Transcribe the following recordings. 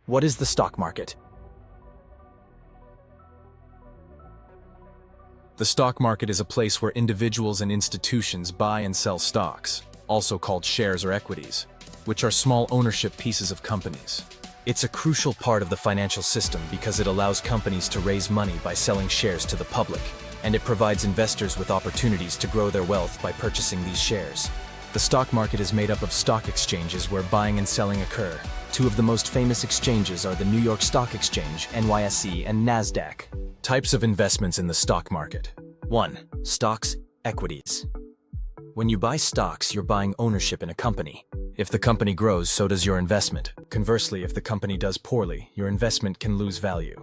What is the stock market? The stock market is a place where individuals and institutions buy and sell stocks, also called shares or equities, which are small ownership pieces of companies. It's a crucial part of the financial system because it allows companies to raise money by selling shares to the public, and it provides investors with opportunities to grow their wealth by purchasing these shares. The stock market is made up of stock exchanges where buying and selling occur. Two of the most famous exchanges are the New York Stock Exchange, NYSE, and NASDAQ. Types of investments in the stock market. 1. Stocks, equities. When you buy stocks, you're buying ownership in a company. If the company grows, so does your investment. Conversely, if the company does poorly, your investment can lose value.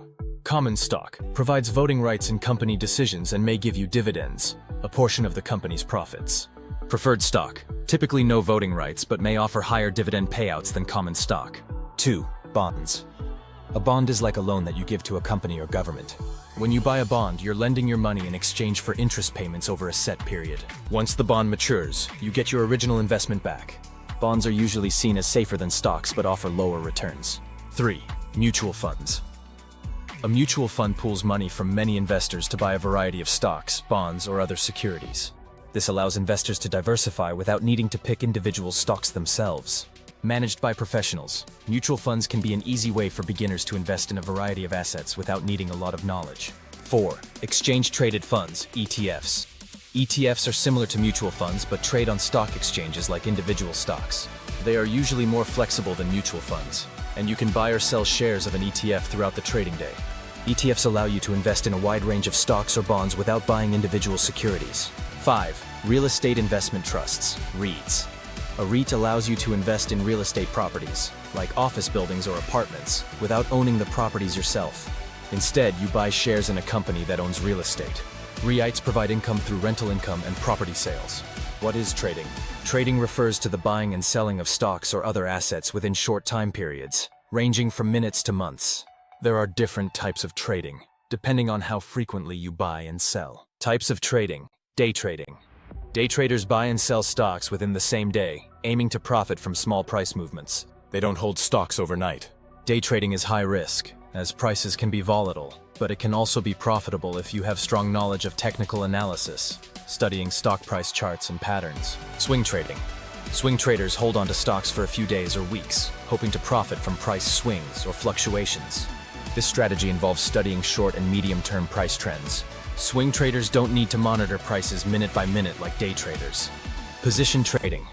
Common stock provides voting rights in company decisions and may give you dividends, a portion of the company's profits. Preferred stock, typically no voting rights but may offer higher dividend payouts than common stock. 2. Bonds. A bond is like a loan that you give to a company or government. When you buy a bond, you're lending your money in exchange for interest payments over a set period. Once the bond matures, you get your original investment back. Bonds are usually seen as safer than stocks but offer lower returns. 3. Mutual funds. A mutual fund pools money from many investors to buy a variety of stocks, bonds, or other securities. This allows investors to diversify without needing to pick individual stocks themselves. Managed by professionals, mutual funds can be an easy way for beginners to invest in a variety of assets without needing a lot of knowledge. 4. Exchange-traded funds, ETFs. ETFs are similar to mutual funds but trade on stock exchanges like individual stocks. They are usually more flexible than mutual funds, and you can buy or sell shares of an ETF throughout the trading day. ETFs allow you to invest in a wide range of stocks or bonds without buying individual securities. 5. Real estate investment trusts, REITs. A REIT allows you to invest in real estate properties, like office buildings or apartments, without owning the properties yourself. Instead, you buy shares in a company that owns real estate. REITs provide income through rental income and property sales. What is trading? Trading refers to the buying and selling of stocks or other assets within short time periods, ranging from minutes to months. There are different types of trading, depending on how frequently you buy and sell. Types of trading. Day trading. Day traders buy and sell stocks within the same day, aiming to profit from small price movements. They don't hold stocks overnight. Day trading is high risk, as prices can be volatile, but it can also be profitable if you have strong knowledge of technical analysis, studying stock price charts and patterns. Swing trading. Swing traders hold onto stocks for a few days or weeks, hoping to profit from price swings or fluctuations. This strategy involves studying short and medium-term price trends. Swing traders don't need to monitor prices minute by minute like day traders. Position trading.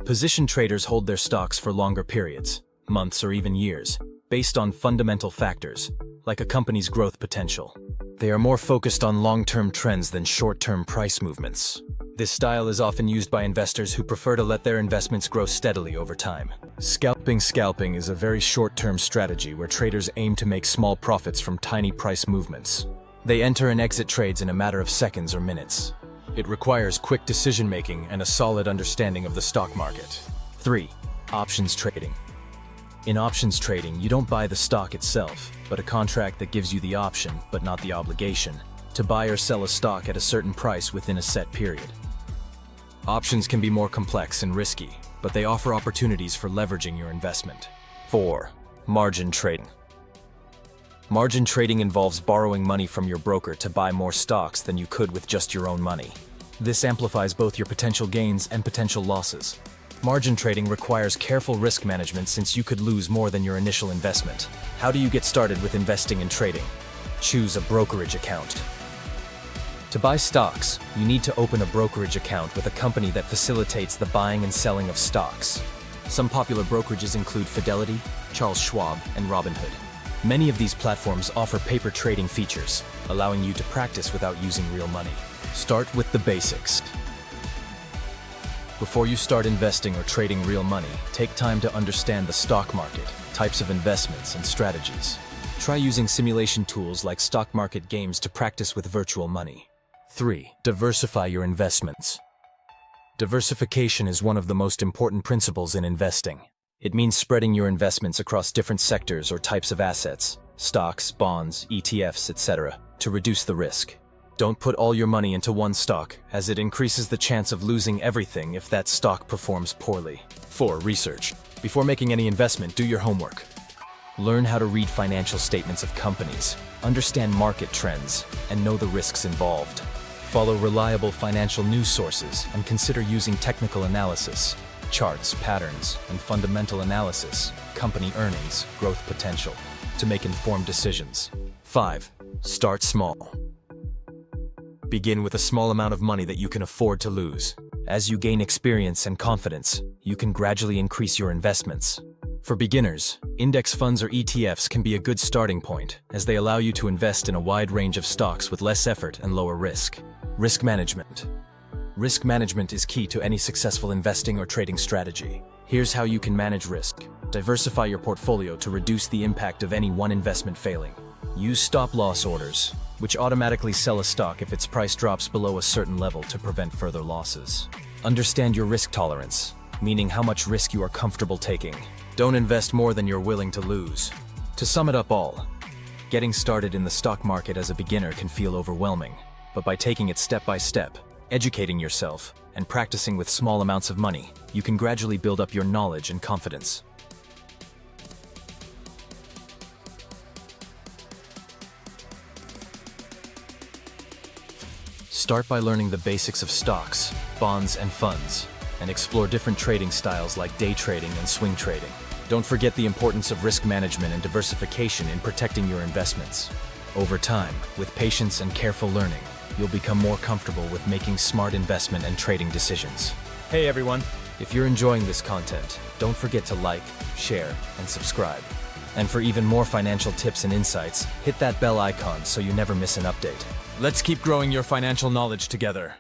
Position traders hold their stocks for longer periods, months or even years, based on fundamental factors, like a company's growth potential. They are more focused on long-term trends than short-term price movements. This style is often used by investors who prefer to let their investments grow steadily over time. Scalping is a very short-term strategy where traders aim to make small profits from tiny price movements. They enter and exit trades in a matter of seconds or minutes. It requires quick decision-making and a solid understanding of the stock market. 3. Options trading. In options trading, you don't buy the stock itself, but a contract that gives you the option, but not the obligation, to buy or sell a stock at a certain price within a set period. Options can be more complex and risky, but they offer opportunities for leveraging your investment. 4. Margin trading. Margin trading involves borrowing money from your broker to buy more stocks than you could with just your own money. This amplifies both your potential gains and potential losses. Margin trading requires careful risk management since you could lose more than your initial investment. How do you get started with investing and trading? Choose a brokerage account. To buy stocks, you need to open a brokerage account with a company that facilitates the buying and selling of stocks. Some popular brokerages include Fidelity, Charles Schwab, and Robinhood. Many of these platforms offer paper trading features, allowing you to practice without using real money. Start with the basics. Before you start investing or trading real money, take time to understand the stock market, types of investments, and strategies. Try using simulation tools like stock market games to practice with virtual money. 3. Diversify your investments. Diversification is one of the most important principles in investing. It means spreading your investments across different sectors or types of assets, stocks, bonds, ETFs, etc., to reduce the risk. Don't put all your money into one stock, as it increases the chance of losing everything if that stock performs poorly. 4. Research. Before making any investment, do your homework. Learn how to read financial statements of companies, understand market trends, and know the risks involved. Follow reliable financial news sources and consider using technical analysis, charts, patterns, and fundamental analysis, company earnings, growth potential, to make informed decisions. 5. Start small. Begin with a small amount of money that you can afford to lose. As you gain experience and confidence, you can gradually increase your investments. For beginners, index funds or ETFs can be a good starting point, as they allow you to invest in a wide range of stocks with less effort and lower risk. Risk management. Risk management is key to any successful investing or trading strategy. Here's how you can manage risk. Diversify your portfolio to reduce the impact of any one investment failing. Use stop-loss orders, which automatically sell a stock if its price drops below a certain level to prevent further losses. Understand your risk tolerance, meaning how much risk you are comfortable taking. Don't invest more than you're willing to lose. To sum it up all, getting started in the stock market as a beginner can feel overwhelming, but by taking it step by step, educating yourself, and practicing with small amounts of money, you can gradually build up your knowledge and confidence. Start by learning the basics of stocks, bonds, and funds, and explore different trading styles like day trading and swing trading. Don't forget the importance of risk management and diversification in protecting your investments. Over time, with patience and careful learning, you'll become more comfortable with making smart investment and trading decisions. Hey everyone! If you're enjoying this content, don't forget to like, share, and subscribe. And for even more financial tips and insights, hit that bell icon so you never miss an update. Let's keep growing your financial knowledge together.